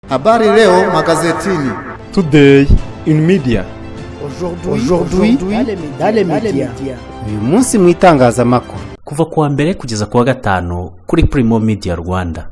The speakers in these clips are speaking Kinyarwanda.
Habari leo magazetini. Today in media. Aujourd'hui dans les médias. Uyu munsi mu itangazamakuru. Kuva kuwa mbere kugeza kuwa gatanu kuri Primo Media Rwanda.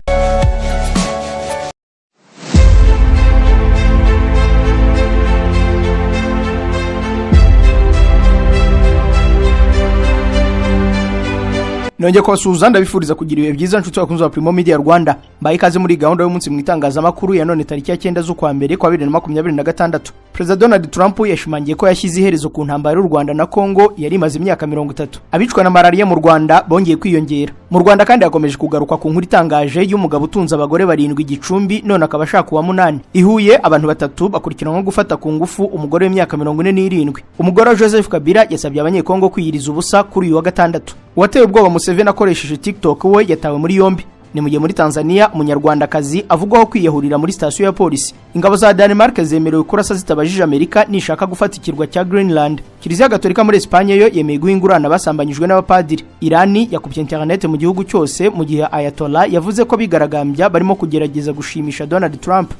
Nongeye kubasuhuza ndabifuriza kugira ibihe byiza nshuti bakunze wa Primo Media Rwanda. Mbaye ikaze muri gahunda y'umunsi mu itangazamakuru ya none tariki ya 9 z'ukwa mbere kwa 2026. President Donald Trump yashimangiye ko yashyize iherezo ku ntambara y'u Rwanda na Kongo yari imaze imyaka 30. Abicwa na malaria mu Rwanda bongeye kwiyongera. Mu Rwanda kandi yakomeje kugaruka ku nkuru itangaje y'umugabo utunze abagore 7 Gicumbi none akabashaka uwa 8. Ihuye abantu 3 bakurikiranwa gufa ku ngufu umugore w'imyaka 47. Umugore Joseph Kabila yasabye abanyekongo kwiyiriza ubusa kuri uyu wa gatandatu. Wateye ubwoba Museveni akoresheje TikTok we yatawe muri yombi. Ni mu gihe muri Tanzania umunyarwandakazi avugwaho kwiyahurira muri station ya polisi. Ingabo za Denmark zemerewe kurasa zitabajije Amerika nishaka gufata ikirwa cya Greenland. Kiliziya Gatolika muri Espagne yo yemeye guhingurana basambanyijwe n'abapadiri. Irani yakubye internet mu gihugu cyose mu gihe Ayatollah yavuze ko bigaragambya barimo kugerageza gushimisha Donald Trump.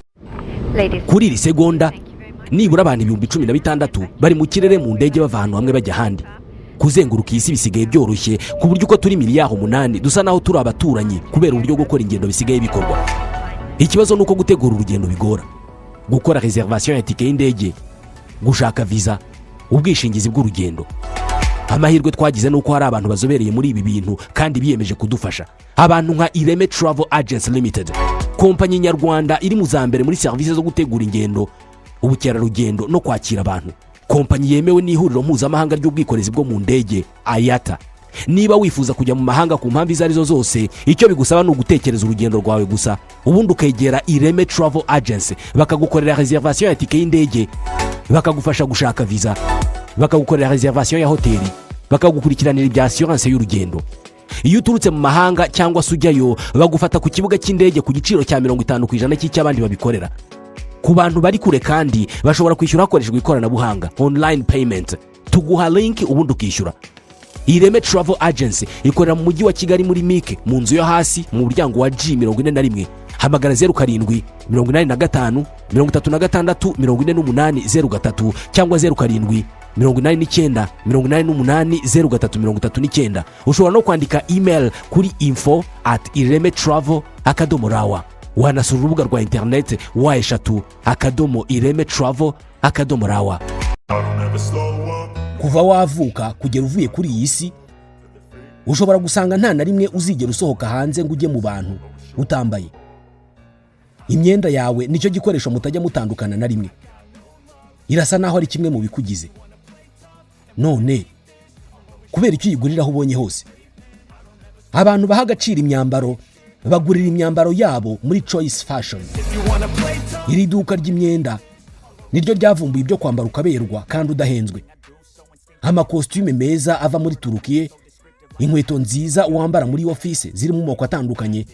Kuri iri segonda nibura abantu 16,000 bari mu kirere mu ndege bava ahantu hamwe bajya ahandi. Kuzenguruka isi bisigaye byoroshye ku buryo uko turi miliyari 8 dusa naho turi abaturanyi kubera uburyo gukora ingendo bisigaye bikorwa. Ikibazo nuko gutegura urugendo bigora. Gukora reservation ya tike y'indege, gushaka visa, ubwishingizi bw'urugendo. Amahirwe twagize nuko hari abantu bazobereye muri ibi bintu kandi biyemeje kudufasha. Abantu nka Ireme Travel Agents Limited, kompanyi nyarwanda iri mu zambere muri service zo gutegura ingendo, ubukerarugendo no kwakira abantu. Kompanyi yemewe n'ihuriro mpuzamahanga ry'ubwikorezi bwo mu ndege IATA. Niba wifuza kujya mu mahanga ku mpamvu izarizo zose, icyo bigusaba no gutekereza urugendo rwawe gusa, ubundi ukegera Ireme Travel Agency bakagukorera reservation ya tike y'indege, bakagufasha gushaka visa, bakagukorera reservation ya hoteli, bakagukurikiranira ibya assurance y'urugendo. Iyo uturutse mu mahanga cyangwa sujyayo bagufata ku kibuga cy'indege ku giciro cya 50% cy'abandi babikorera. Ku bantu bari kure kandi bashobora kwishyura hakoreshejwe ikoranabuhanga online payment, tuguha link ubundi ukishyura. Ireme Travel Agency ikorera mu mujyi wa Kigali muri Mike mu nzu yo hasi mu muryango wa G41. Hamagara 07 85 36 48 cyangwa 07 89 88 ushobora no kwandika email kuri info@iremetravel.rawa. Wanasura urubuga rwa internet wa@iremetravel.rawa. Kuva wavuka kugera uvuye kuri iyi si ushobora gusanga nta na rimwe uzigera usohoka hanze ngo ujye mu bantu utambaye. Imyenda yawe nicyo gikoresho mutajya mutandukana na rimwe. Irasa naho ari kimwe mu bikugize. None kubera icyo yigurira aho ubonye hose. Abantu bahagacira imyambaro bagurira imyambaro yabo muri Choice Fashion. Iri duka ry'imyenda niryo ryavumbuye ibyo kwambara ukaberwa kandi udahenzwe. Amakostume meza ava muri Turukiye, inkweto nziza wambara muri office ziri mu moko atandukanye,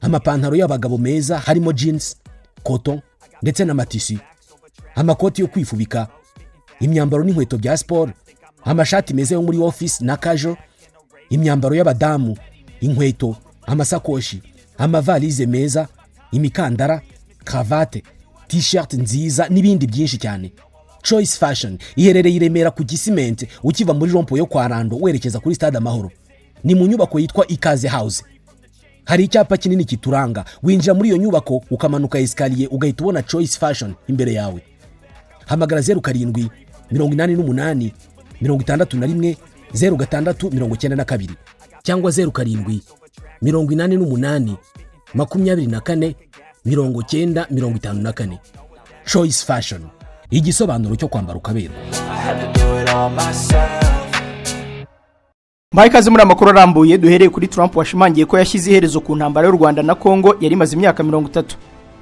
amapantaro y'abagabo meza harimo jeans, cotton ndetse na matisi, amakoti yo kwifubika, imyambaro n'inkweto bya sport, amashati meza yo muri office na casual, imyambaro y'abadamu, inkweto, amasakoshi, amavalize meza, imikandara, cravate, t-shirt nziza n'ibindi byinshi cyane. Choice Fashion iherereye i Remera ku Gisimenti ukiva muri rompo yo kwa Rando werekeza kuri Stade Amahoro. Ni mu nyubako yitwa Ikaze House. Hari icyapa kinini kituranga, winjira muri iyo nyubako ukamanuka escalier ugahita ubona Choice Fashion imbere yawe. Hamagara 07 88 61 0692 cyangwa 07 88 24 9054. Choice Fashion, igisobanuro cyo kwambara ukaberwa. Mbaye ikaze muri amakuru arambuye duhereye kuri Trump washimangiye ko yashyize iherezo ku ntambara y'u Rwanda na Kongo yari imaze imyaka 30.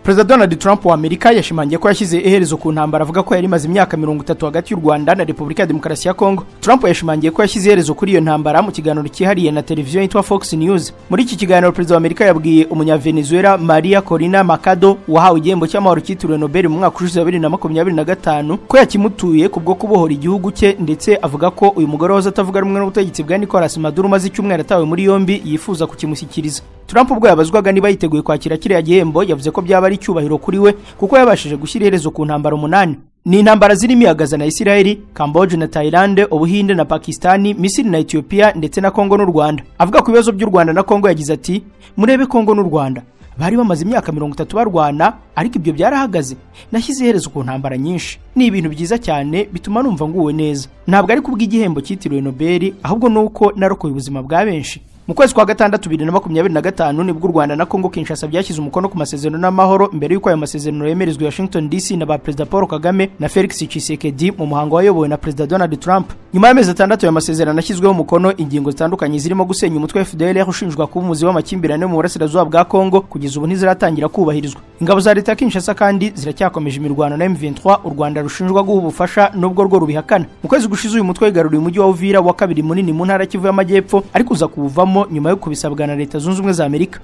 President Donald Trump wa Amerika yashimangiye ko yashyize iherezo ku ntambara avuga ko yari imaze imyaka 30 hagati y'u Rwanda na Repubulika ya Demokarasi ya Kongo. Trump yashimangiye ko yashyize iherezo kuri iyo ntambara mu kiganiro cyihariye na televiziyo yitwa Fox News. Muri iki kiganiro President wa Amerika yabwiye Venezuela Maria Corina Machado wahawe igihembo cy'amahoro cyitiriwe Nobel mu mwaka ushize 2025 ko yakimutuye kubwo kubohora igihugu cye, ndetse avuga ko uyu mugore waza atavuga rumwe n'ubutegetsi bwa Nicolas Maduro maze icyumweru atawe muri yombi yifuza kukimushyikiriza. Trump ubwo yabazwaga niba yiteguye kwakira kiriya gihembo yavuze ko byaba ari icyubahiro kuri we kuko yabashije gushyira iherezo ku ntambara 8. Ni intambara zirimo ihagaza na Isiraheli, Cambodia na Thailand, Ubuhinde na Pakistani, Misiri na Ethiopia ndetse na Kongo n'u Rwanda. Avuga ku bibazo by'u Rwanda na Kongo yagize ati: "Murebe Kongo n'u Rwanda bari bamaze imyaka 30 barwana, ariko ibyo byarahagaze. Nashyize iherezo ku ntambara nyinshi. Ni ibintu byiza cyane bituma numva nguwe neza. Ntabwo ari kubw'igihembo cyitiriwe Nobel, ahubwo nuko narokoye ubuzima bwa benshi." Mu kwezi kwa gatandatu 2025 nibwo u Rwanda na Kongo Kinshasa byashyize umukono ku masezerano n'amahoro mbere y'uko ayo masezerano yemerezwa Washington DC na ba Perezida Paul Kagame na Felix Tshisekedi mu muhango wayobowe na Perezida Donald Trump. Nyuma y'amezi 6 ayo masezerano ashyizweho umukono, ingingo zitandukanye zirimo gusenya umutwe wa FDLR ushinjwa kuba umuzi w'amakimbirane mu burasirazuba bwa Kongo kugeza ubu ntiziratangira kubahirizwa. Ingabo za leta ya Kinshasa kandi ziracyakomeje imirwano na M23 u Rwanda rushinjwa guha ubufasha nubwo rwo rubihakana. Mu kwezi gushize uyu mutwe wigaruriye umujyi wa Uvira wa kabiri munini mu ntara Kivu y'Amajyepfo, ariko uza kuwuvamo nyuma yo kubisabwa na Leta Zunze Ubumwe za Amerika.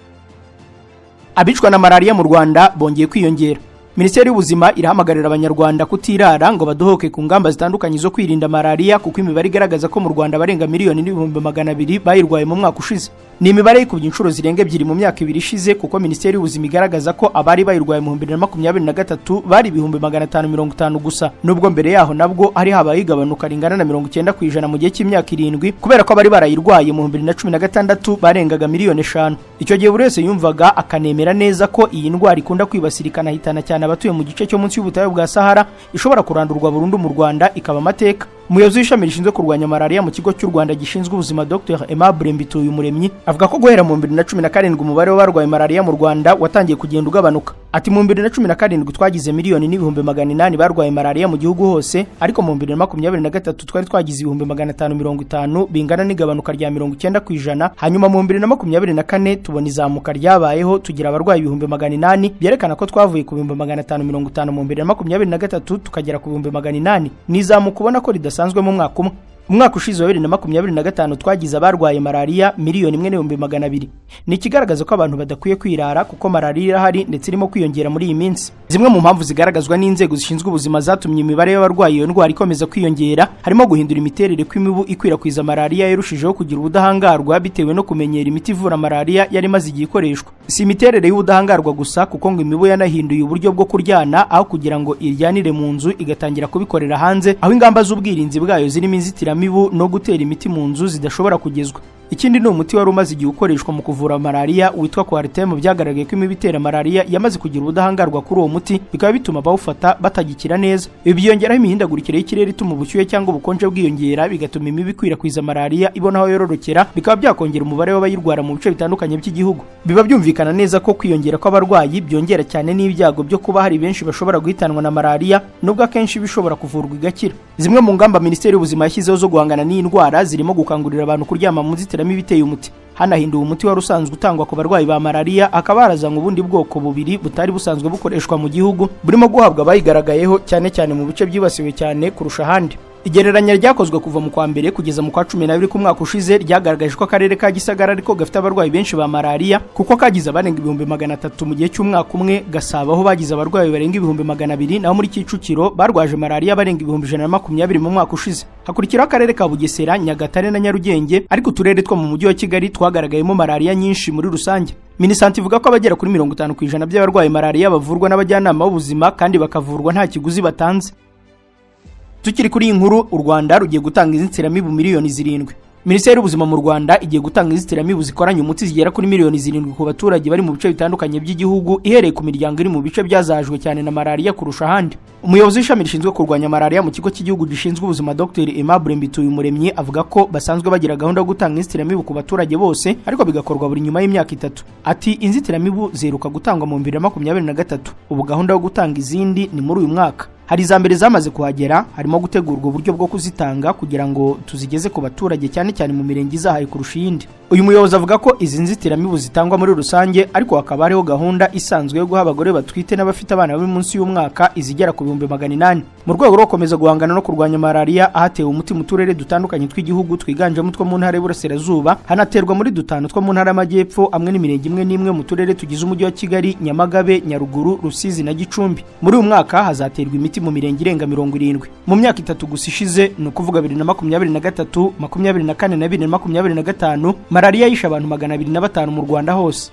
Abicwa na malaria mu Rwanda bongeye kwiyongera. Minisiteri y'Ubuzima irahamagarira Abanyarwanda kutirara ngo badohoke ku ngamba zitandukanye zo kwirinda malaria kuko imibare igaragaza ko mu Rwanda barenga 1,200,000 bayirwaye mu mwaka ushize. Ni imibare ikubye inshuro zirenga 2 mu myaka 2 ishize kuko Minisiteri y'Ubuzima igaragaza ko abari bayirwaye mu 2023 bari 550 gusa, nubwo mbere yaho nabwo hari habaye igabanuka ringana na 90% mu gihe cy'imyaka 7 kubera ko abari barayirwaye mu 2016 barengaga 5,000,000. Icyo gihe buri wese yumvaga akanemera neza ko iyi ndwara ikunda kwibasirikana hitana cyane abatuye mu gice cyo munsi y'ubutayu bwa Sahara, ishobora kurandurwa burundu mu Rwanda ikaba amateka. Umuyobozi w'ishami rishinzwe kurwanya malaria mu kigo cy'u Rwanda gishinzwe ubuzima Dr Aimable Mbituyumuremyi avuga ko guhera mu 2017 umubare w'abarwaye malaria mu Rwanda watangiye kugenda ugabanuka. Ati mu 2017 twagize 1,800,000 barwaye malaria mu gihugu hose, ariko mu 2023 twari twagize 550 bingana n'igabanuka rya 90%. Hanyuma mu 2024 tubona izamuka ryabayeho tugira abarwayi 800, byerekana ko twavuye ku 550 mu 2023 tukagera ku 800. Nizamuka ubona ko ridasanzwe mu mwaka umwe. Umwaka ushize wa 2025 twagize abarwaye malaria 1,200,000. Ni ikigaragaza ko abantu badakwiye kwirara kuko malaria irahari ndetse irimo kwiyongera muri iyi minsi. Zimwe mu mpamvu zigaragazwa n'inzego zishinzwe ubuzima zatumye imibare y'abarwayi iyo ndwara ikomeza kwiyongera harimo guhindura imiterere kw'imibu ikwirakwiza malaria yarushijeho kugira ubudahangarwa bitewe no kumenyera imiti ivura malaria yari maze igihe ikoreshwa. Si imiterere y'ubudahangarwa gusa kuko ngo imibu yanahinduye uburyo bwo kuryana aho kugira ngo iryanire mu nzu igatangira kubikorera hanze, aho ingamba z'ubwirinzi bwayo zirimo inzitiramibu no gutera imiti mu nzu zidashobora kugezwa. Ikindi ni umuti wari umaze igihe ukoreshwa mu kuvura malaria witwa Coartem, byagaragaye ko imibu itera malaria yamaze kugira ubudahangarwa kuri uwo muti, bikaba bituma bawufata batagikira neza. Ibi byongeraho imihindagurikire y'ikirere ituma ubushyuhe cyangwa ubukonje bwiyongera, bigatuma imibu ikwirakwiza malaria ibona aho yororokera, bikaba byakongera umubare w'abayirwara mu bice bitandukanye by'igihugu. Biba byumvikana neza ko kwiyongera kw'abarwayi byongera cyane n'ibyago byo kuba hari benshi bashobora guhitanwa na malaria, nubwo akenshi bishobora kuvurwa igakira. Zimwe mu ngamba Minisiteri y'Ubuzima yashyizeho zo guhangana n'iyi ndwara zirimo gukangurira abantu kuryama mu nzitiramibu iteye umuti. Hanahinduwe umuti wari usanzwe utangwa ku barwayi ba malaria, akaba harazanywe ubundi bwoko bubiri butari busanzwe bukoreshwa mu gihugu, burimo guhabwa abayigaragayeho cyane cyane mu bice byibasiwe cyane kurusha ahandi. Igereranya ryakozwe kuva mu kwa mbere kugeza mu kwa 12 ku mwaka ushize ryagaragaje ko akarere ka Gisagara ariko gafite abarwayi benshi ba malaria kuko kagize abarenga 300,000 mu gihe cy'umwaka umwe, Gasabo aho bagize abarwayi barenga 200,000, naho muri Kicukiro barwaje malaria barenga 120 mu mwaka ushize. Hakurikiraho akarere ka Bugesera, Nyagatare na Nyarugenge, ariko uturere two mu mujyi wa Kigali twagaragayemo malaria nyinshi muri rusange. Minisante ivuga ko abagera kuri 50% by'abarwayi malaria bavurwa n'abajyanama b'ubuzima kandi bakavurwa nta kiguzi batanze. Tukiri kuri inkuru, u Rwanda rugiye gutanga inzitiramibu 7,000,000. Minisiteri y'Ubuzima mu Rwanda igiye gutanga inzitiramibu zikoranye umuti zigera kuri 7,000,000 ku baturage bari mu bice bitandukanye by'igihugu, ihereye ku miryango iri mu bice byazajwe cyane na malaria kurusha ahandi. Umuyobozi w'ishami rishinzwe kurwanya malaria mu kigo cy'igihugu gishinzwe ubuzima Dr Aimable Mbituyumuremyi avuga ko basanzwe bagira gahunda yo gutanga inzitiramibu ku baturage bose, ariko bigakorwa buri nyuma y'imyaka 3. Ati inzitiramibu ziheruka gutangwa mu 2023, ubu gahunda yo gutanga izindi ni muri uyu mwaka. Hari izambere zamaze kuhagera, harimo gutegurwa uburyo bwo kuzitanga kugira ngo tuzigeze ku baturage cyane cyane mu mirenge izahaye kurusha iyindi. Uyu muyobozi avuga ko izi nzitiramibu zitangwa muri rusange, ariko hakaba hariho gahunda isanzwe yo guha abagore batwite n'abafite abana bari munsi y'umwaka izigera ku 800,000. Mu rwego rwo gukomeza guhangana no kurwanya malaria, ahatewe umuti mu turere dutandukanye tw'igihugu twiganjemo two mu ntara y'Iburasirazuba, hanaterwa muri 5 two mu ntara y'Amajyepfo, amwe n'imirenge imwe n'imwe mu turere tugize umujyi wa Kigali, Nyamagabe, Nyaruguru, Rusizi na Gicumbi. Muri uyu mwaka hazaterwa imiti mu mirenge irenga 70. Mu myaka 3 gusa ishize, ni ukuvuga 2023, 2024 na 2025, malaria yishe abantu 205 mu Rwanda hose.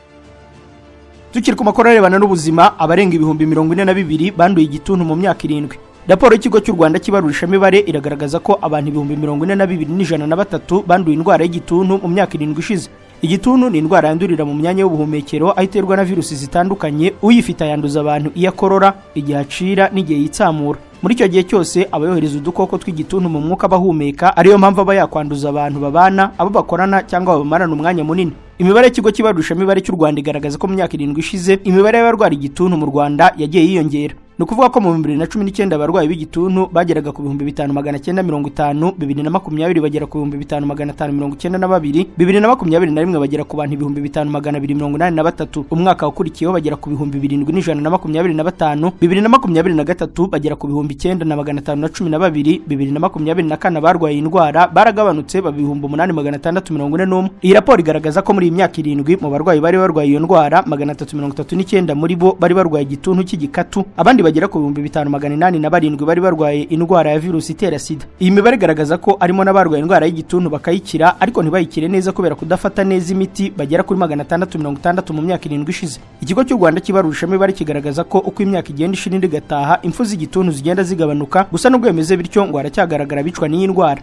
Tukiri ku makuru arebana n'ubuzima, abarenga ibihumbi 42 banduye igituntu mu myaka 7. Raporo y'ikigo cy'u Rwanda kibarurishamibare iragaragaza ko abantu ibihumbi 42,103 banduye indwara y'igituntu mu myaka 7 ishize. Igituntu ni indwara yandurira mu myanya y'ubuhumekero ayiterwa na virusi zitandukanye, uyifite yanduza abantu iyo akorora, igihe acira n'igihe yitsamura. Muri icyo gihe cyose abayohereza udukoko tw'igituntu mu mwuka bahumeka, ariyo mpamvu aba yakwanduza abantu babana, abo bakorana cyangwa bamarana umwanya munini. Imibare y'ikigo kibarurishamibare cy'u Rwanda igaragaza ko mu myaka 7 ishize imibare y'abarwara igituntu mu Rwanda yagiye yiyongera. No kuvuga ko mu 2019 abarwayi b'igituntu bageraga ku 5950, 2020 bagera ku 5592, 2021 bagera ku bantu 5283, umwaka wakurikiyeho bagera ku 7125, 2023 bagera ku 9512, 2024 barwaye indwara baragabanutse ba 8641. Iyi raporo igaragaza ko muri iyi myaka 7 mu barwayi bari barwaye iyo ndwara 339 muri bo bari barwaye igituntu cy'igikatu, abandi bagera ku 5887 bari barwaye indwara ya virusi itera sida. Iyi mibare igaragaza ko arimo n'abarwaye indwara y'igituntu bakayikira ariko ntibayikire neza kubera kudafata neza imiti bagera kuri 660 mu myaka 7 ishize. Ikigo cy'u Rwanda kibarurishamibare kigaragaza ko uko imyaka igenda ishira indi gataha impfu z'igituntu zigenda zigabanuka, gusa nubwo bemeze bityo ngo haracyagaragara bicwa n'iyi ndwara.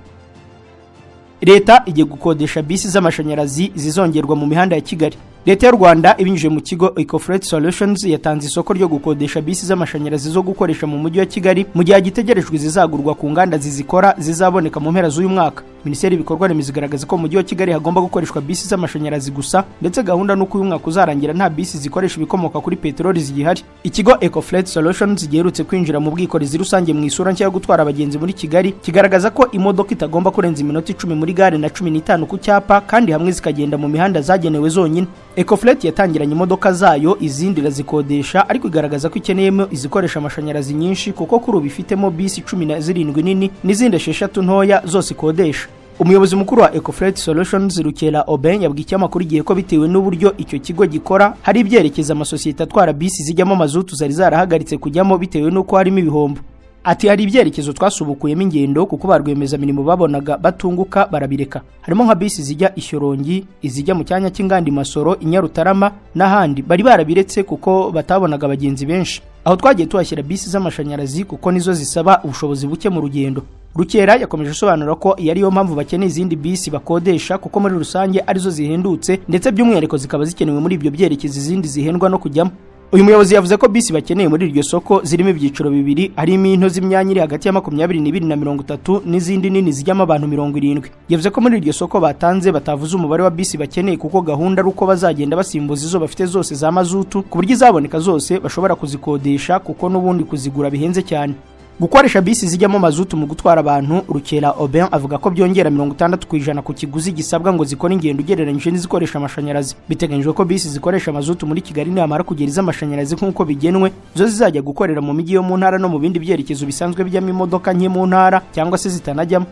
Leta igiye gukodesha bisi z'amashanyarazi zizongerwa mu mihanda ya Kigali. Leta y'u Rwanda ibinyujije mu kigo Ecoflight Solutions yatanze isoko ryo gukodesha bisi z'amashanyarazi zo gukoresha mu mujyi wa Kigali mu gihe gitegerejwe zizagurwa ku nganda zizikora zizaboneka mu mpera z'uyu mwaka. Minisiteri y'ibikorwa remezo igaragaza ko mu mujyi wa Kigali hagomba gukoreshwa bisi z'amashanyarazi gusa, ndetse gahunda nuko uyu mwaka uzarangira nta bisi zikoresha ibikomoka kuri peteroli zigihari. Ikigo Ecoflight Solutions giherutse kwinjira mu bwikorezi rusange mu isura nshya yo gutwara abagenzi muri Kigali, kigaragaza ko imodoka itagomba kurenza iminota 10 muri gare na 15 ku cyapa, kandi hamwe zikagenda mu mihanda zagenewe zonyine. Ecoflight yatangiranye imodoka zayo, izindi razikodesha, ariko igaragaza ko ikeneyemo izikoresha amashanyarazi nyinshi kuko kuri ubu ifitemo bisi 17 nini n'izindi 6 ntoya zose ikodesha. Umuyobozi mukuru wa Ecoflight Solutions Rukera Oben yabwiye ikinyamakuru igihe ko bitewe n'uburyo icyo kigo gikora hari ibyerekeza amasosiyete atwara bisi zijyamo mazutu zari zarahagaritse kujyamo bitewe n'uko harimo ibihombo. Ati hari ibyerekezo twasubukuyemo ingendo kuko barwemeza mirimo babonaga batunguka barabireka, harimo nka bisi zijya Ishyorongi, izijya mu cyanya cy'ingandi Masoro, Inyarutarama n'ahandi bari barabiretse kuko batabonaga abagenzi benshi. Aho twagiye tuhashyira bisi z'amashanyarazi kuko nizo zisaba ubushobozi buke mu rugendo. Rukera yakomeje asobanura ko yari mpamvu bakeneye izindi bisi bakodesha kuko muri rusange arizo zihendutse, ndetse by'umwihariko zikaba zikenewe muri ibyo byerekezo izindi zihendwa no kujyamo. Uyu muyobozi yavuze ko bisi bakeneye muri iryo soko zirimo ibyiciro bibiri, harimo into z'imyanya iri hagati ya 22 na 30 n'izindi nini zijyamo abantu 70. Yavuze ko muri iryo soko batanze batavuze umubare wa bisi bakeneye kuko gahunda ari uko bazagenda basimbuza izo bafite zose za mazutu ku buryo izaboneka zose bashobora kuzikodesha kuko n'ubundi kuzigura bihenze cyane. Gukoresha bisi zijyamo mazutu mu gutwara abantu, Rukera Oben avuga ko byongera 60% ku kiguzi gisabwa ngo zikora ingendo ugereranyije n'izikoresha amashanyarazi. Biteganyijwe ko bisi zikoresha mazutu muri Kigali n'amara kugera iz'amashanyarazi nk'uko bigenwe, zo zizajya gukorera mu mijyi yo mu ntara no mu bindi byerekezo bisanzwe bijyamo imodoka nke mu ntara cyangwa se zitanajyamo.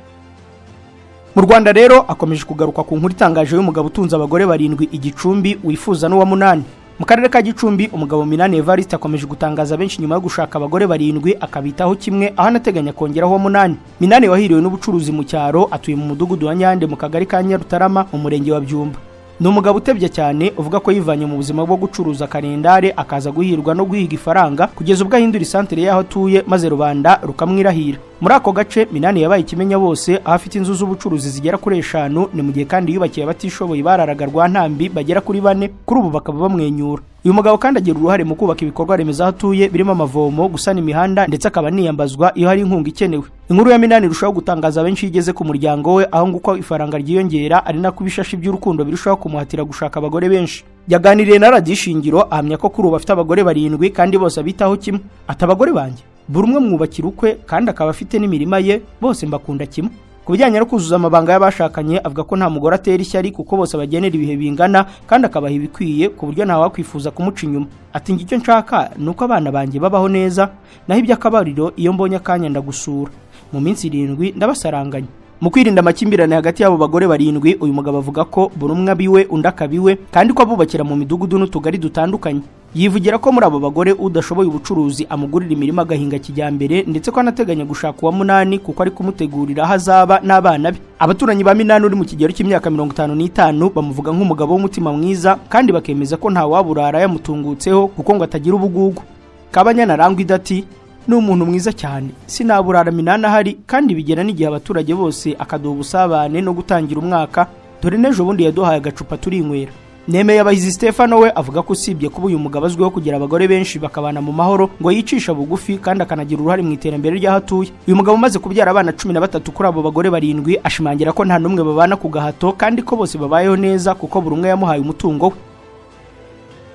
Mu Rwanda rero akomeje kugaruka ku nkuru itangaje y'umugabo utunze abagore 7 igicumbi wifuza n'uwa 8. Mu karere ka Gicumbi umugabo Minani Evariste akomeje gutangaza benshi nyuma yo gushaka abagore 7 akabitaho kimwe, aho anateganya kongeraho 8. Minani wahiriwe n'ubucuruzi mu cyaro, atuye mu mudugudu wa Nyande mu kagari ka Nyarutarama mu murenge wa Byumba. Ni umugabo utebye cyane uvuga ko yivanye mu buzima bwo gucuruza karendare akaza guhirwa no guhiga ifaranga kugeza ubwo ahindura isantere y'aho atuye maze rubanda rukamwirahira. Muri ako gace Minani yabaye ikimenya bose, aho afite inzu z'ubucuruzi zigera kuri 5, ni mu gihe kandi yubakiye abatishoboye bararaga Rwantambi bagera kuri 4, kuri ubu bakaba bamwenyura. Uyu mugabo kandi agira uruhare mu kubaka ibikorwa remezo aho atuye birimo amavomo, gusana imihanda, ndetse akaba niyambazwa iyo hari inkunga ikenewe. Inkuru ya Minani irushaho gutangaza benshi igeze ku muryango we, aho nguko ifaranga ryiyongera ari nako ibishashi by'urukundo birushaho kumuhatira gushaka abagore benshi. Yaganiriye na Radio Ishingiro ahamya ko kuri ubu afite abagore 7 kandi bose abitaho kimwe. Ati abagore banjye buri umwe mwubakira ukwe kandi akaba afite n'imirima ye, bose mbakunda kimwe. Ku bijyanye no kuzuza amabanga y'abashakanye avuga ko nta mugore atera ishyari kuko bose bagenera ibihe bingana kandi akabaha ibikwiye ku buryo ntawe wakwifuza kumuca inyuma. Ati icyo nshaka nuko abana banjye babaho neza, naho iby'akabariro iyo mbonye akanya ndagusura. Mu minsi 7 ndabasaranganya. Mu kwirinda amakimbirane hagati y'abo bagore 7, uyu mugabo avuga ko buri umwe abiwe undi akabiwe kandi ko abubakira mu midugudu n'utugari dutandukanye. yivugira ko muri abo bagore udashoboye ubucuruzi amugurira imirima agahinga kijyambere ndetse ko anateganya gushaka uwa munani kuko ari kumutegurira aho azaba n'abana be. Abaturanyi ba Minani uri mu kigero cy'imyaka 55 bamuvuga nk'umugabo w'umutima mwiza kandi bakemeza ko nta waburara yamutungutseho kuko ngo atagira ubugugu. Kabanyana Rangwa idati ni umuntu mwiza cyane, sinaburara Minani ahari kandi bigera n'igihe abaturage bose akaduha ubusabane no gutangira umwaka, dore n'ejo bundi yaduhaye agacupa turinywera. Nemeye Abahizi Stefano we avuga ko usibye kuba uyu mugabo azwiho kugira abagore benshi bakabana mu mahoro ngo yicisha bugufi kandi akanagira uruhare mu iterambere ry'ahatuye. Uyu mugabo umaze kubyara abana 13 kuri abo bagore 7 ashimangira ko nta numwe babana ku gahato kandi ko bose babayeho neza kuko buri umwe yamuhaye umutungo we.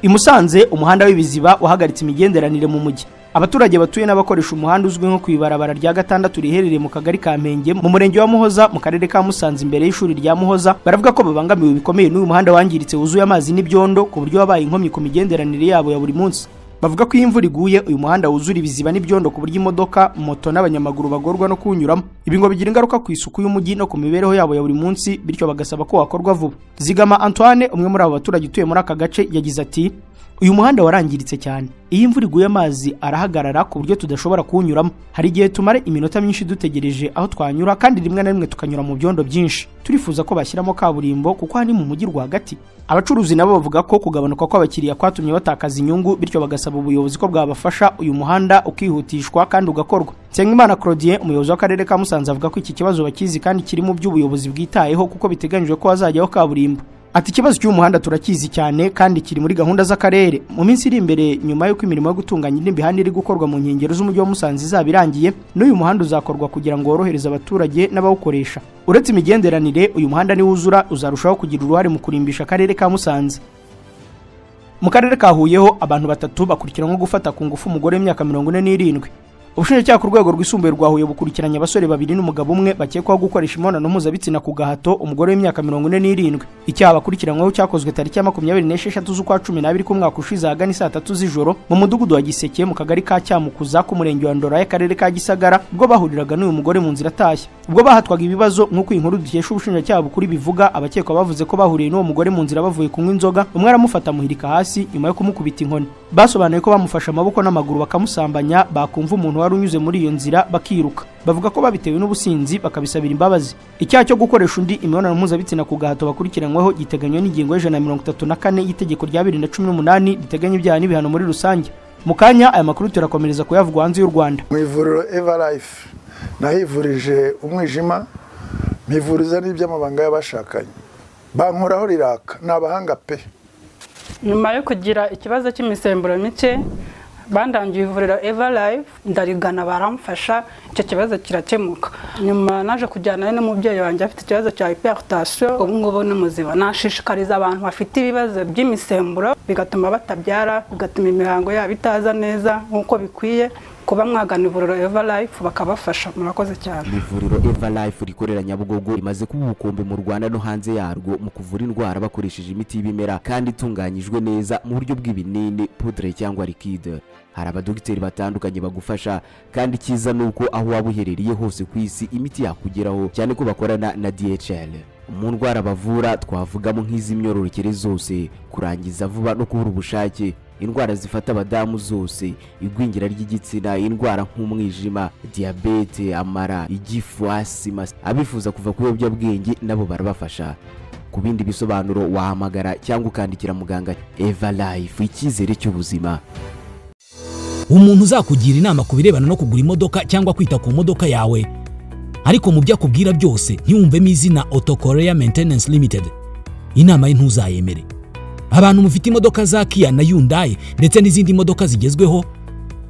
I Musanze umuhanda w'ibiziba wahagaritse imigenderanire mu mujyi. Abaturage batuye n'abakoresha umuhanda uzwi nko kwibarabara rya 6 riherereye mu kagari ka Mpenge mu murenge wa Muhoza mu karere ka Musanze imbere y'ishuri rya Muhoza baravuga ko babangamiwe bikomeye n'uyu muhanda wangiritse wuzuye amazi n'ibyondo ku buryo wabaye inkomyi ku migenderanire yabo ya buri munsi. Bavuga ko imvura iguye uyu muhanda wuzura ibiziba n'ibyondo ku buryo imodoka, moto n'abanyamaguru bagorwa no kunyuramo. Ibi ngo bigira ingaruka ku isuku y'umujyi no ku mibereho yabo ya buri munsi, bityo bagasaba ko wakorwa vuba. Zigama Antoine umwe muri abo baturage utuye muri aka gace yagize ati uyu muhanda warangiritse cyane. Iyi imvura iguye amazi arahagarara ku buryo tudashobora kuwunyuramo. Hari igihe tumare iminota myinshi dutegereje aho twanyura kandi rimwe na rimwe tukanyura mu byondo byinshi. Turifuza ko bashyiramo kaburimbo kuko hani mu mujyi rwagati. Abacuruzi nabo bavuga ko kugabanuka kw'abakiriya kwatumye batakaza inyungu, bityo bagasaba ubuyobozi ko bwabafasha uyu muhanda ukihutishwa kandi ugakorwa. Nsengimana Claudien umuyobozi w'akarere ka Musanze avuga ko iki kibazo bakizi kandi kiri mu by'ubuyobozi bwitayeho kuko biteganyijwe ko hazajyaho kaburimbo. Ati ikibazo cy'uyu muhanda turakizi cyane kandi kiri muri gahunda z'akarere. Mu minsi iri imbere nyuma y'uko imirimo yo gutunganya indi mihanda iri gukorwa mu nkengero z'umujyi wa Musanze izabirangiye, n'uyu muhanda uzakorwa kugira ngo worohereze abaturage n'abawukoresha. Uretse imigenderanire, uyu muhanda ni wuzura uzarushaho kugira uruhare mu kurimbisha akarere ka Musanze. Mu karere ka Huyeho abantu 3 bakurikiranwe gufata ku ngufu umugore w'imyaka 47. Ubushinjacyaha ku rwego rwisumbuye rwa Huye bukurikiranye abasore 2 n'umugabo umwe bakekwaho gukoresha imibonano mpuzabitsina ku gahato umugore w'imyaka 47. Icyaha bakurikiranyweho cyakozwe tariki ya 26 z'ukwa 12 k'umwaka ushize ahagana saa 3 z'ijoro mu mudugudu wa Giseke mu kagari ka Cyamukuza ku murenge wa Ndora y'akarere ka Gisagara ubwo bahuriraga n'uyu mugore mu nzira atashye. Ubwo bahatwaga ibibazo nk'uko inkuru dukesha ubushinjacyaha bukuri bivuga, abakekwa bavuze ko bahuriye n'uwo mugore mu nzira bavuye kunywa inzoga, umwe aramufata muhirika hasi nyuma yo kumukubita inkoni. Basobanuye ko bamufasha amaboko n'amaguru bakamusambanya, bakumva umuntu wari unyuze muri iyo nzira bakiruka. Bavuga ko babitewe n'ubusinzi bakabisabira imbabazi. Icyaha cyo gukoresha undi imibonano mpuzabitsina ku gahato bakurikiranyweho giteganywa n'ingingo ya 134 y'itegeko rya 2018 riteganya ibyaha n'ibihano muri rusange. Mu kanya aya makuru turakomereza kuyavugwa hanze y'u Rwanda. Mu ivuriro Everlife nahivurije umwijima, mpivuriza n'iby'amabanga y'abashakanye. Bankoraho riraka n'abahanga pe. Nyuma yo kugira ikibazo cy'imisemburo mike bandangiye ivuriro Everlife ndarigana baramfasha, icyo kibazo kirakemuka. Nyuma naje kujyana n'umubyeyi wanjye afite ikibazo cya hypertension, ubu ngubu ni muzima. Nashishikariza abantu bafite ibibazo by'imisemburo bigatuma batabyara, bigatuma imihango yabo itaza neza nk'uko bikwiye, kuba mwagana ivuriro Everlife bakabafasha. Murakoze cyane. Ivuriro Everlife rikorera Nyabugogo rimaze kuba ubukombe mu Rwanda no hanze yarwo mu kuvura indwara bakoresheje imiti y'ibimera kandi itunganyijwe neza mu buryo bw'ibinini, poudre cyangwa liquide. Hari abadogiteri batandukanye bagufasha kandi cyiza nuko aho waba uherereye hose ku isi imiti yakugeraho, cyane ko bakorana na DHL. Mu ndwara bavura twavugamo nk'iz'imyororokere zose, kurangiza vuba no kubura ubushake, indwara zifata abadamu zose, igwingira ry'igitsina, indwara nk'umwijima, diabete, amara, igifu, asima. Abifuza kuva ku biyobyabwenge nabo barabafasha. Ku bindi bisobanuro wahamagara cyangwa ukandikira muganga. Everlife, icyizere cy'ubuzima. Umuntu uzakugira inama ku birebana no kugura imodoka cyangwa kwita ku modoka yawe, ariko mu byo akubwira byose ntiwumvemo izina Auto Korea Maintenance Limited, inama ye ntuzayemere. Abantu mufite imodoka za Kia na Hyundai ndetse n'izindi modoka zigezweho,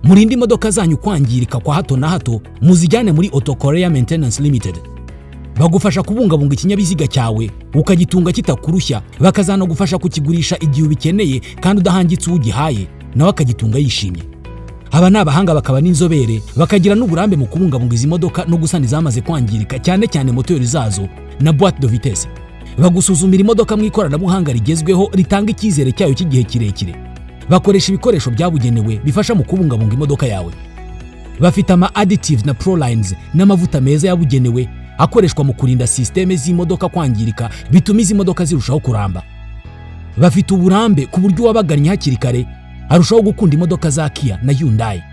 murinde imodoka zanyu kwangirika kwa hato na hato, muzijyane muri Auto Korea Maintenance Limited. Bagufasha kubungabunga ikinyabiziga cyawe ukagitunga kitakurushya, bakazanagufasha kukigurisha igihe ubikeneye kandi udahangitse ugihaye nawe akagitunga yishimye. Aba ni abahanga bakaba n'inzobere, bakagira n'uburambe mu kubungabunga izi modoka no gusana izamaze kwangirika, cyane cyane moteri zazo na boîte de vitesse. Bagusuzumira imodoka mu ikoranabuhanga rigezweho ritanga icyizere cyayo cy'igihe kirekire. Bakoresha ibikoresho byabugenewe bifasha mu kubungabunga imodoka yawe. Bafite ama additive na prolines n'amavuta meza yabugenewe akoreshwa mu kurinda systeme z'imodoka kwangirika, bituma izi modoka zirushaho kuramba. Bafite uburambe ku buryo wabagannye hakiri kare arushaho gukunda imodoka za Kia na Hyundai.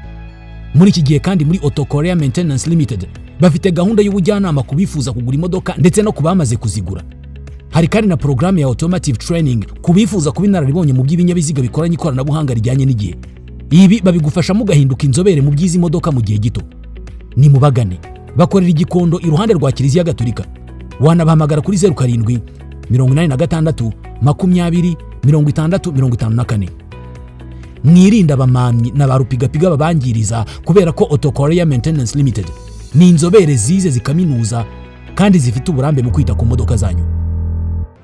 Muri iki gihe kandi muri Auto Korea Maintenance Limited bafite gahunda y'ubujyanama ku bifuza kugura imodoka ndetse no kubamaze kuzigura. Hari kandi na programme ya automotive training ku bifuza kuba inararibonye mu by'ibinyabiziga bikoranye ikoranabuhanga rijyanye n'igihe. Ibi babigufasha mu gahinduka inzobere mu by'izi modoka mu gihe gito. Ni mubagane bakorera Igikondo iruhande rwa Kiliziya Gatolika. Wanabahamagara kuri 07 86 20 60 Mwirinda abamamyi na barupigapiga babangiriza kubera ko Auto Korea Maintenance Limited ni inzobere zize zikaminuza kandi zifite uburambe mu kwita ku modoka zanyu.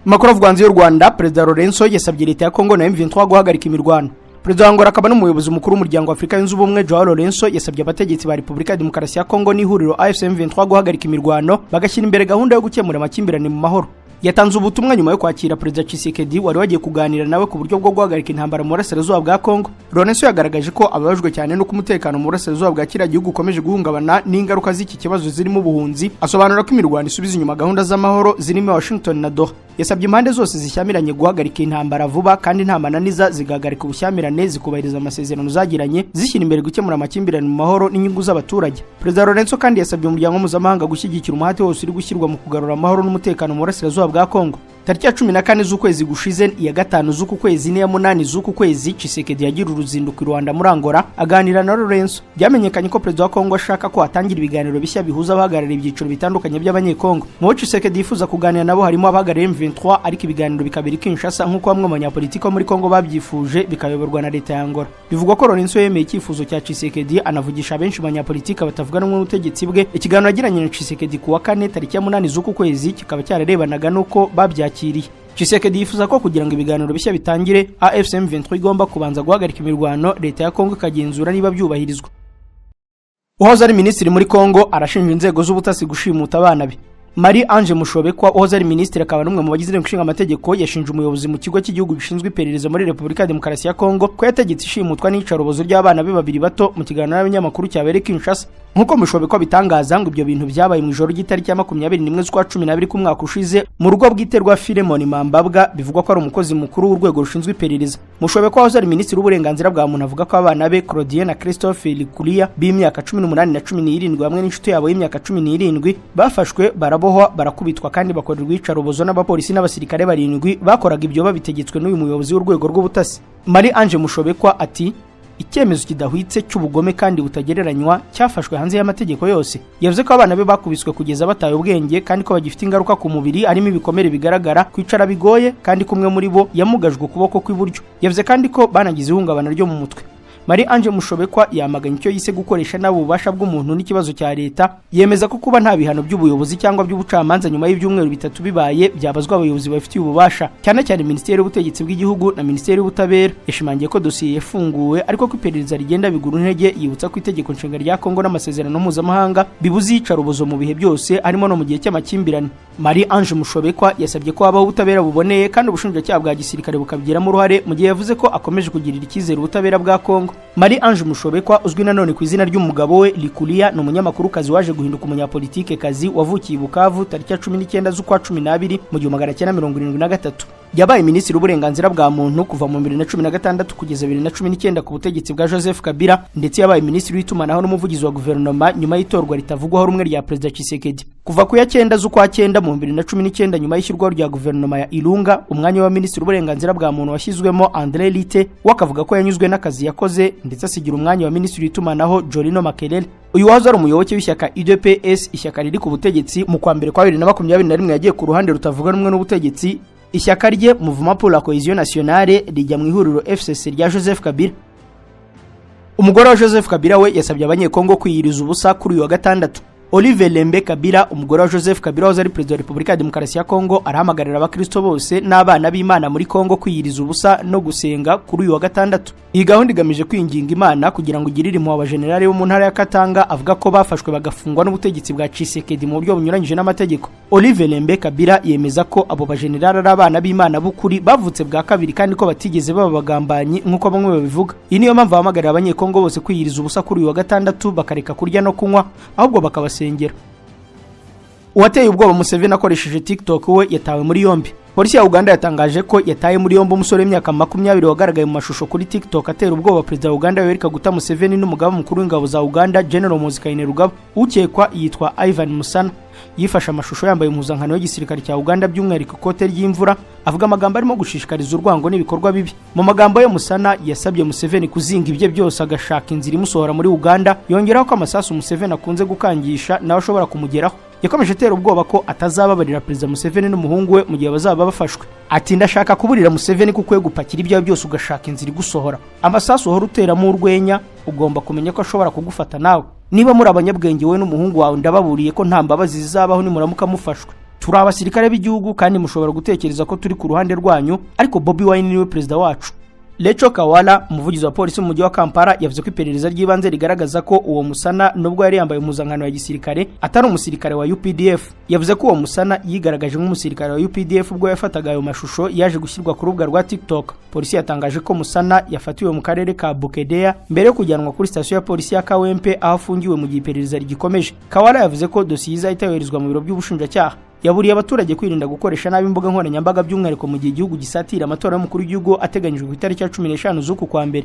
Makuru avugwanze y'u Rwanda, Perezida Lorenzo yasabye leta ya Kongo na M23 guhagarika imirwano. Perezida Angola akaba n'umuyobozi mukuru w'umuryango wa Afrika yunze ubumwe Joao Lorenzo yasabye abategetsi ba Repubulika ya Demokarasi ya Kongo n'ihuriro AFC M23 guhagarika imirwano bagashyira imbere gahunda yo gukemura amakimbirane mu mahoro. Yatanze ubutumwa nyuma yo kwakira Perezida Tshisekedi wari wagiye kuganira nawe ku buryo bwo guhagarika intambara mu burasirazuba bwa Kongo. Lorenzo yagaragaje ko ababajwe cyane no kumutekano mu burasirazuba bwa kiriya gihugu ukomeje guhungabana n'ingaruka z'iki kibazo zirimo ubuhunzi. Asobanura ko imirwano isubiza inyuma gahunda z'amahoro zirimo Washington na Doha. Yasabye impande zose zishyamiranye guhagarika intambara vuba kandi nta mananiza zigahagarika ubushyamirane zikubahiriza amasezerano zagiranye zishyira imbere gukemura amakimbirane mu mahoro n'inyungu z'abaturage. Perezida Lorenzo kandi yasabye umuryango mpuzamahanga gushyigikira umuhate wose uri gushyirwa mu kugarura amahoro n'umutekano mu burasirazuba bwa Kongo. Tariki ya 14 z'ukwezi gushize iya 5 z'uku kwezi n'iya 8 z'uku kwezi Tshisekedi yagira uruzinduko i Rwanda muri Angola aganira na Lorenzo. Byamenyekanye ko Perezida wa Kongo ashaka ko atangira ibiganiro bishya bihuza abahagarariye ibyiciro bitandukanye by'abanyekongo. Mu Tshisekedi yifuza kuganira nabo harimo abahagarariye M23 ariko ibiganiro bikabiri Kinshasa nk'uko bamwe mu banyapolitiki muri Kongo babyifuje bikayoborwa na leta ya Angola. Bivugwa ko Lorenzo yemeye icyifuzo cya Tshisekedi anavugisha benshi mu banyapolitiki batavugana n'ubutegetsi bwe. Ikiganiro yagiranye na Tshisekedi ku wa 4 tariki ya 8 z'uku kwezi kikaba cyararebanaga nuko babyakiriye. Tshisekedi yifuza ko kugira ngo ibiganiro bishya bitangire AFC M23 igomba kubanza guhagarika imirwano leta ya Kongo ikagenzura niba byubahirizwa. Uhoze ari minisitiri muri Kongo arashinja inzego z'ubutasi gushimuta abana be. Marie Ange Mushobekwa uhoze ari minisitiri akaba n'umwe mu bagize inteko ishinga amategeko yashinje umuyobozi mu kigo cy'igihugu gishinzwe iperereza muri Repubulika ya Demokarasi ya Kongo ko yategetse ishimutwa n'icarubozo ry'abana be babiri bato mu kiganiro n'abanyamakuru cyabereye Kinshasa. Nkuko Mushobekwa bitangaza ngo ibyo bintu byabaye mu ijoro ry'itariki ya 21 z'ukwa 12 ku mwaka ushize mu rugo bwite rwa Filemon Mambabwa bivugwa ko ari umukozi mukuru w'urwego rushinzwe iperereza. Mushobekwa uhoze ari minisitiri w'uburenganzira bwa muntu avuga ko abana be Claudien na Christophe Likulia b'imyaka 18 na 17 hamwe n'inshuti yabo y'imyaka 17 bafashwe barabohwa barakubitwa kandi bakorerwa icarubozo n'abapolisi n'abasirikare 7 bakoraga ibyo babitegetswe n'uyu muyobozi w'urwego rw'ubutasi. Marie Ange Mushobekwa ati icyemezo kidahwitse cy'ubugome kandi butagereranywa cyafashwe hanze y'amategeko yose. Yavuze ko abana be bakubiswe kugeza bataye ubwenge kandi ko bagifite ingaruka ku mubiri arimo ibikomere bigaragara kwicara bigoye kandi kumwe muri bo yamugajwe ukuboko kw'iburyo. Yavuze kandi ko banagize ihungabana ryo mu mutwe. Marie Ange Mushobekwa yamaganye icyo yise gukoresha nabo ububasha bw'umuntu n'ikibazo cya leta. Yemeza ko kuba nta bihano by'ubuyobozi cyangwa by'ubucamanza nyuma y'ibyumweru bitatu bibaye byabazwa abayobozi bafitiye ububasha, cyane cyane Minisiteri y'Ubutegetsi bw'Igihugu na Minisiteri y'Ubutabera. Yashimangiye ko dosiye yafunguwe ariko ko iperereza rigenda bigura intege, yibutsa ko itegeko nshinga rya Kongo n'amasezerano mpuzamahanga bibuze icarubozo mu bihe byose harimo no mu gihe cy'amakimbirane. Marie Ange Mushobekwa yasabye ko habaho ubutabera buboneye kandi ubushinjacyaha bwa gisirikare bukabigiramo uruhare mu gihe yavuze ko akomeje kugirira icyizere ubutabera bwa Kongo. Marie Ange Mushobekwa uzwi nanone ku izina ry'umugabo we Likulia ni umunyamakuru kazi waje guhinduka umunyapolitike kazi wavukiye Bukavu tariki ya 19 z'ukwa 12 mu 1973. Yabaye minisitiri w'uburenganzira bwa muntu kuva mu 2016 kugeza 2019 ku butegetsi bwa Joseph Kabila, ndetse yabaye minisitiri w'itumanaho n'umuvugizi wa guverinoma nyuma y'Itorwa ritavugwaho rumwe rya Perezida Tshisekedi. Kuva ku ya 9 z'ukwa 9 mu 2019 nyuma y'ishyirwaho rya guverinoma ya Ilunga, umwanya wa minisitiri w'uburenganzira bwa muntu washyizwemo André Lite wakavuga ko yanyuzwe n'akazi yakoze ndetse asigira umwanya wa minisitiri w'itumanaho Jolino Makelele. Uyu wahoze ari umuyoboke w'ishyaka UDPS, ishyaka riri ku butegetsi mu kwa mbere kwa 2021 yagiye ku ruhande rutavuga rumwe n'ubutegetsi. Ishyaka rye Mouvement pour la Cohésion Nationale rijya mu ihuriro FCC rya Joseph Kabila. Umugore wa Joseph Kabila we yasabye abanyekongo kwiyiriza ubusa kuri uyu wa gatandatu. Olivier Lembe Kabila, umugore wa Joseph Kabila wahoze ari perezida wa Repubulika ya Demokarasi ya Kongo, arahamagarira abakristo bose n'abana b'Imana muri Kongo kwiyiriza ubusa no gusenga kuri uyu wa gatandatu. Iyi gahunda igamije kwinginga Imana kugira ngo igirire impuhwe abajenerali bo mu ntara ya Katanga avuga ko bafashwe bagafungwa n'ubutegetsi bwa Tshisekedi mu buryo bunyuranyije n'amategeko. Olivier Lembe Kabila yemeza ko abo bajenerali ari abana b'Imana b'ukuri bavutse bwa kabiri kandi ko batigeze baba bagambanyi nk'uko bamwe babivuga. Iyi niyo mpamvu bahamagarira abanyekongo bose kwiyiriza ubusa kuri uyu wa gatandatu bakareka kurya no kunywa ahubwo bakabasengera. Uwateye ubwoba Museveni akoresheje TikTok we yatawe muri yombi. Polisi ya Uganda yatangaje ko yataye muri yombi umusore w'imyaka 20 wagaragaye mu mashusho kuri TikTok atera ubwoba Perezida wa Uganda Yoweri Kaguta Museveni n'umugaba mukuru w'ingabo za Uganda General Muhoozi Kainerugaba. Ukekwa yitwa Ivan Musana, yifashe amashusho yambaye impuzankano y'igisirikare cya Uganda by'umwihariko ikote ry'imvura, avuga amagambo arimo gushishikariza urwango n'ibikorwa bibi. Mu magambo ye Musana yasabye Museveni kuzinga ibye byose agashaka inzira imusohora muri Uganda, yongeraho ko amasasu Museveni akunze gukangisha nawe ashobora kumugeraho. Yakomeje atera ubwoba ko atazababarira Perezida Museveni n'umuhungu we mu gihe bazaba bafashwe. Ati ndashaka kuburira Museveni kuko gupakira ibyawe byose ugashaka inzira igusohora. Amasasu uhora uteramo urwenya ugomba kumenya ko ashobora kugufata nawe. Niba muri abanyabwenge we n'umuhungu wawe ndababuriye ko nta mbabazi zizabaho nimuramuka mufashwe. Turi abasirikare b'igihugu kandi mushobora gutekereza ko turi ku ruhande rwanyu, ariko Bobi Wine niwe perezida wacu. Lecho Kawala, umuvugizi wa polisi mu mujyi wa Kampala, yavuze ko iperereza ry'ibanze rigaragaza ko uwo Musana nubwo yari yambaye impuzankano ya gisirikare atari umusirikare wa UPDF. Yavuze ko uwo Musana yigaragaje nk'umusirikare wa UPDF ubwo yafataga ayo mashusho yaje gushyirwa ku rubuga rwa TikTok. Polisi yatangaje ko Musana yafatiwe mu karere ka Bukedea mbere yo kujyanwa kuri sitasiyo ya polisi ya Kawempe aho afungiwe mu gihe iperereza rigikomeje. Kawala yavuze ko dosiye izahita yoherezwa mu biro by'ubushinjacyaha. Yaburiye abaturage kwirinda gukoresha nabi imbuga nkoranyambaga by'umwihariko mu gihe igihugu gisatira amatora y'umukuru w'igihugu ateganyijwe ku itariki ya 15 z'uku kwa mbere.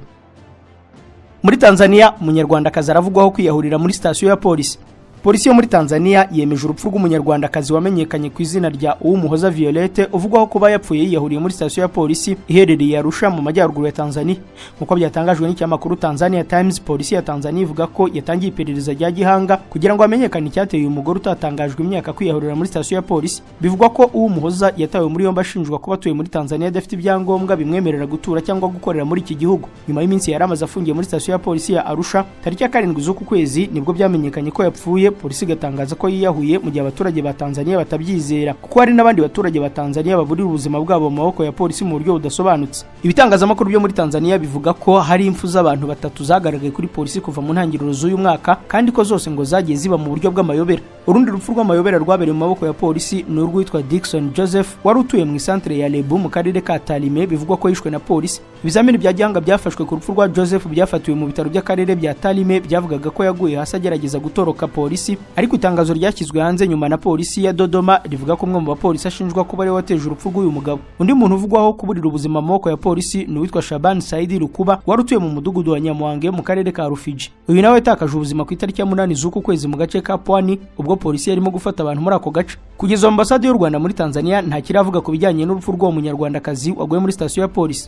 Muri Tanzania, umunyarwandakazi aravugwaho kwiyahurira muri sitasiyo ya polisi. Polisi yo muri Tanzania yemeje urupfu rw'umunyarwandakazi wamenyekanye ku izina rya Uwumuhoza Violette uvugwaho kuba yapfuye yiyahuriye muri sitasiyo ya polisi iherereye Arusha mu majyaruguru ya Tanzania. Nkuko byatangajwe n'ikinyamakuru Tanzania Times, polisi ya Tanzania ivuga ko yatangiye iperereza rya gihanga kugira ngo hamenyekane icyateye uyu mugore utatangajwe imyaka kwiyahurira muri sitasiyo ya polisi. Bivugwa ko Uwumuhoza yatawe muri yombi ashinjwa kuba atuye muri Tanzania adafite ibyangombwa bimwemerera gutura cyangwa gukorera muri iki gihugu. Nyuma y'iminsi yari amaze afungiye muri sitasiyo ya polisi ya Arusha, tariki ya 7 z'uku kwezi nibwo byamenyekanye ko yapfuye. Polisi gatangaza ko yiyahuye mu gihe abaturage ba Tanzania batabyizera kuko hari n'abandi baturage ba Tanzania baburira ubuzima bwabo mu maboko ya polisi mu buryo budasobanutse. Ibitangazamakuru byo muri Tanzania bivuga ko hari impfu z'abantu 3 zagaragaye kuri polisi kuva mu ntangiriro z'uyu mwaka kandi ko zose ngo zagiye ziba mu buryo bw'amayobera. Urundi rupfu rw'amayobera rwabereye mu maboko ya polisi ni urwitwa Dickson Joseph wari utuye mu isantere ya Lebu mu karere ka Talime, bivugwa ko yishwe na polisi. Ibizamini bya gihanga byafashwe ku rupfu rwa Joseph byafatiwe mu bitaro by'akarere bya Talime byavugaga ko yaguye hasi agerageza gutoroka polisi, ariko itangazo ryashyizwe hanze nyuma na polisi ya Dodoma rivuga ko umwe mu bapolisi ashinjwa kuba ari wateje urupfu rw'uyu mugabo. Undi muntu uvugwaho kuburira ubuzima mu maboko ya polisi ni uwitwa Shaban Saidi Rukuba wari utuye mu mudugudu wa Nyamuhange mu karere ka Rufiji. Uyu nawe yatakaje ubuzima ku itariki ya 8 z'uku kwezi mu gace ka Pwani ubwo polisi yarimo gufata abantu muri ako gace. Kugeza ambasade y'u Rwanda muri Tanzania nta kiravuga ku bijyanye n'urupfu rw'uwo munyarwandakazi waguye muri sitasiyo ya polisi.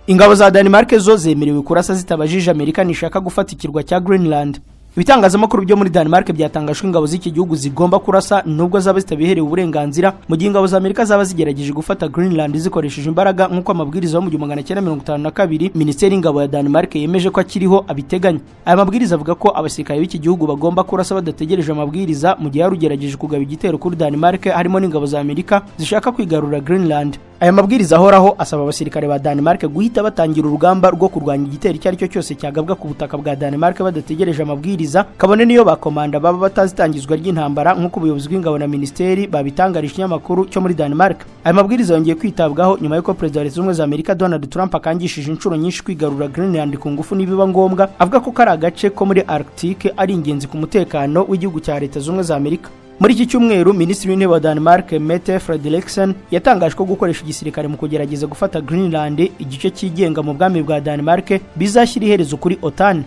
Ingabo za Denmark zo zemerewe kurasa zitabajije Amerika nishaka gufata ikirwa cya Greenland. Ibitangazamakuru byo muri Denmark byatangajwe ingabo z'iki gihugu zigomba kurasa nubwo zaba zitabiherewe uburenganzira mu gihe ingabo za Amerika zaba zigerageje gufata Greenland zikoresheje imbaraga nk'uko amabwiriza yo mu 1952 Minisiteri y'Ingabo ya Denmark yemeje ko akiriho abiteganya. Aya mabwiriza avuga ko abasirikare b'iki gihugu bagomba kurasa badategereje amabwiriza mu gihe yarugerageje kugaba igitero kuri Denmark harimo n'ingabo za Amerika zishaka kwigarura Greenland. Aya mabwiriza ahoraho asaba abasirikare ba Denmark guhita batangira urugamba rwo kurwanya igitero icyo ari cyo cyose cyagabwa ku butaka bwa Denmark badategereje amabwiriza, kabone niyo bakomanda baba batazitangizwa ry'intambara nk'uko ubuyobozi bw'ingabo na ministeri babitangarije ikinyamakuru cyo muri Denmark. Aya mabwiriza yongeye kwitabwaho nyuma y'uko Perezida wa Leta Zunze Ubumwe za Amerika Donald Trump akangishije inshuro nyinshi kwigarura Greenland ku ngufu nibiba ngombwa, avuga ko kari agace ko muri Arctique ari ingenzi ku mutekano w'igihugu cya Leta Zunze Ubumwe za Amerika. Muri iki cyumweru Minisitiri w'Intebe wa Denmark Mette Frederiksen yatangaje ko gukoresha igisirikare mu kugerageza gufata Greenland, igice cyigenga mu bwami bwa Denmark, bizashyira iherezo kuri OTAN.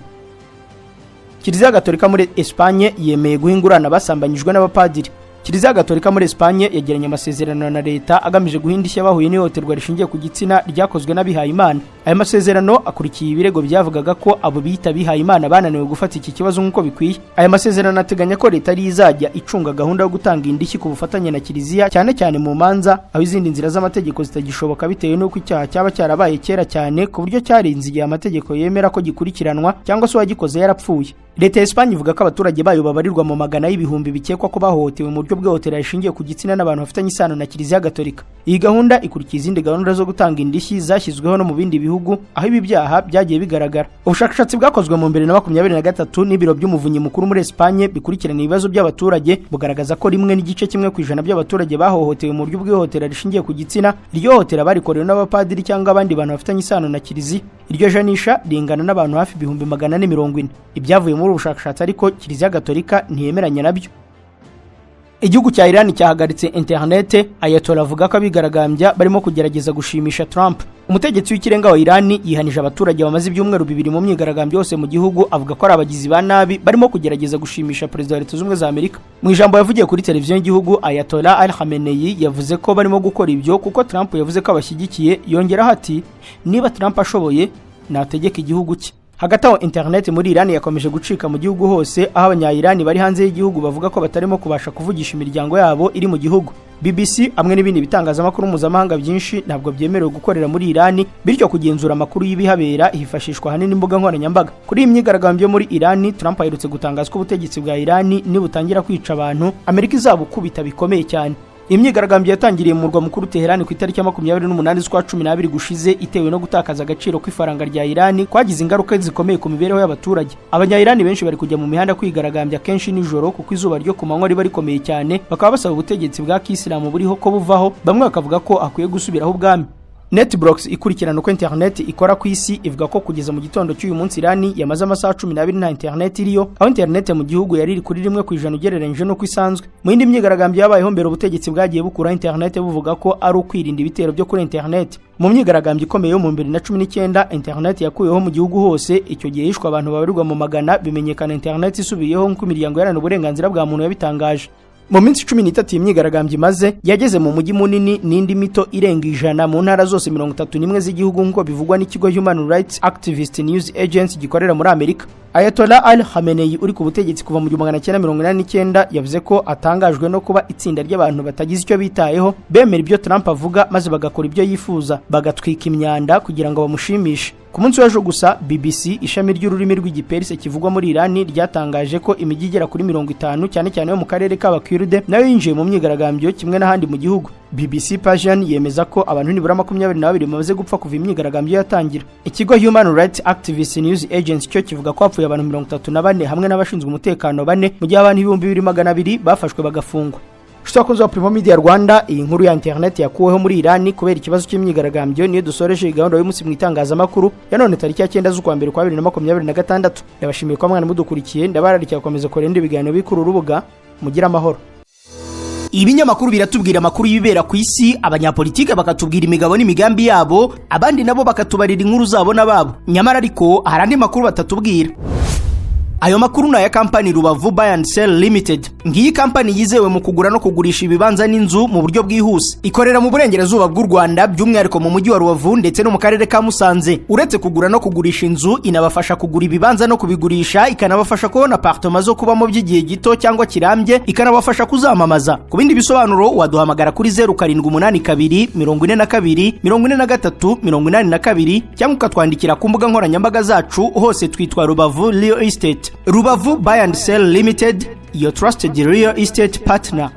Kiliziya Gatolika muri Espagne yemeye guhingurana basambanyijwe n'abapadiri. Kiliziya Gatolika muri Espagne yagiranye amasezerano na leta agamije guhindishya bahuye n'ihohoterwa rishingiye ku gitsina ryakozwe n'abihaye Imana. Aya masezerano akurikiye ibirego byavugaga ko abo bita bihaye Imana bananiwe gufata iki kibazo nk'uko bikwiye. Aya masezerano ateganya ko leta ari izajya icunga gahunda yo gutanga indishyi ku bufatanye na Kiliziya, cyane cyane mu manza aho izindi nzira z'amategeko zitagishoboka bitewe n'uko icyaha cyaba cyarabaye kera cyane ku buryo cyarenze igihe amategeko yemera ko gikurikiranwa cyangwa se uwagikoze yarapfuye. Leta ya Espagne ivuga ko abaturage bayo babarirwa mu magana y'ibihumbi bikekwa ko bahohotewe mu buryo bw'ihohotera rishingiye ku gitsina n'abantu bafitanye isano na Kiliziya Gatolika. Iyi gahunda ikurikiye izindi gahunda zo gutanga indishyi zashyizweho no mu bindi bihugu aho ibi byaha byagiye bigaragara. Ubushakashatsi bwakozwe mu 2023 n'ibiro by'umuvunyi mukuru muri Espagne bikurikirana ibibazo by'abaturage bugaragaza ko 1.1% by'abaturage bahohotewe mu buryo bw'ihohotera rishingiye ku gitsina. Iryo hohotera barikorewe n'abapadiri cyangwa abandi bantu bafitanye isano na Kiliziya. Iryo janisha ringana n'abantu hafi 440. Ibyavuye muri ubushakashatsi ariko Kiliziya Gatolika ntiyemeranya nabyo. Igihugu cya Iran cyahagaritse internet. Ayatollah avuga ko abigaragambya barimo kugerageza gushimisha Trump. Umutegetsi w'ikirenga wa Iran yihanije abaturage bamaze ibyumweru bibiri mu myigaragambyo yose mu gihugu, avuga ko ari abagizi ba nabi barimo kugerageza gushimisha Perezida wa Leta Zunze Ubumwe za Amerika. Mu ijambo yavugiye kuri televiziyo y'igihugu, Ayatollah Ali Khamenei yavuze ko barimo gukora ibyo kuko Trump yavuze ko abashyigikiye, yongeraho ati niba Trump ashoboye nategeka igihugu cye. Hagati aho internet muri Iran yakomeje gucika mu gihugu hose, aho abanya-Iran bari hanze y'igihugu bavuga ko batarimo kubasha kuvugisha imiryango yabo iri mu gihugu. BBC amwe n'ibindi bitangazamakuru mpuzamahanga byinshi ntabwo byemerewe gukorera muri Iran, bityo kugenzura amakuru y'ibihabera hifashishwa hanini imbuga nkoranyambaga. Kuri iyi myigaragambyo muri Iran, Trump aherutse gutangaza ko ubutegetsi bwa Iran nibutangira kwica abantu, Amerika izabukubita bikomeye cyane. Imyigaragambyo yatangiriye mu murwa mukuru Tehran ku itariki ya 28 z'ukwa 12 gushize, itewe no gutakaza agaciro kw'ifaranga rya Iran kwagize ingaruka zikomeye ku mibereho y'abaturage. Abanya-Iran benshi bari kujya mu mihanda kwigaragambya kenshi nijoro kuko izuba ryo ku manywa riba rikomeye cyane, bakaba basaba ubutegetsi bwa Kisilamu buriho ko buvaho, bamwe bakavuga ko akwiye gusubiraho ubwami. Netblocks ikurikirana uko internet ikora ku isi ivuga ko kugeza mu gitondo cy'uyu munsi Iran yamaze amasaha 12 nta internet iriyo, aho internet mu gihugu yari iri kuri 1% ugereranyije no kwisanzwe. Mu yindi myigaragambyo yabayeho mbere, ubutegetsi bwagiye bukura internet buvuga ko ari ukwirinda ibitero byo kuri internet. Mu myigaragambyo ikomeye yo mu 2019 internet yakuyeho mu gihugu hose, icyo gihe yishwe abantu babarirwa mu magana, bimenyekana internet isubiyeho nk'uko imiryango yarana uburenganzira bwa muntu yabitangaje. Mu minsi 13 y'imyigaragambyo imaze, yageze mu mujyi munini n'indi mito irenga 100 mu ntara zose 31 z'igihugu nk'uko bivugwa n'ikigo Human Rights Activist News Agency gikorera muri Amerika. Ayatollah Ali Khamenei uri ku butegetsi kuva mu 1989 yavuze ko atangajwe no kuba itsinda ry'abantu batagize icyo bitayeho, bemera ibyo Trump avuga maze bagakora ibyo yifuza, bagatwika imyanda kugira ngo bamushimishe. Ku munsi w'ejo gusa, BBC ishami ry'ururimi rw'igiperse kivugwa muri Iran ryatangaje ko imijyi igera kuri 50 cyane cyane yo mu karere k'Abakurde nayo yinjiye mu myigaragambyo kimwe n'ahandi mu gihugu. BBC Persian yemeza ko abantu nibura 22 bamaze gupfa kuva imyigaragambyo yatangira. Ikigo Human Rights Activist News Agency cyo kivuga ko hapfuye abantu 34 hamwe n'abashinzwe umutekano 4 mu gihe abantu 2200 bafashwe bagafungwa. Twakunze wa Primo Media Rwanda, iyi nkuru ya internet yakuweho muri Iran kubera ikibazo cy'imyigaragambyo niyo dusoreje gahunda y'umunsi mu itangazamakuru ya none tariki ya 9 z'ukwa mbere kwa 2026. Ndabashimiye ko mwana mudukurikiye, ndabararikira gukomeza korenda ibiganiro bikuru urubuga mugira amahoro. Ibinyamakuru biratubwira amakuru y'ibibera ku isi, abanyapolitike bakatubwira imigabo n'imigambi yabo, abandi nabo bakatubarira inkuru zabo nababo. Nyamara ariko hari andi makuru batatubwira. Ayo makuru na ya kampani Rubavu Buy and Sell Limited. Ngiyi kampani yizewe mu kugura no kugurisha ibibanza n'inzu mu buryo bwihuse. Ikorera mu burengerazuba bw'u Rwanda, by'umwihariko mu mujyi wa Rubavu ndetse no mu karere ka Musanze. Uretse kugura no kugurisha inzu, inabafasha kugura ibibanza no kubigurisha, ikanabafasha kubona apartment zo kubamo by'igihe gito cyangwa kirambye, ikanabafasha kuzamamaza. Ku bindi bisobanuro waduhamagara kuri 0782 42 43 82 cyangwa ukatwandikira ku mbuga nkoranyambaga zacu, hose twitwa Rubavu Real Estate. Rubavu Buy and Sell Limited, your trusted real estate partner.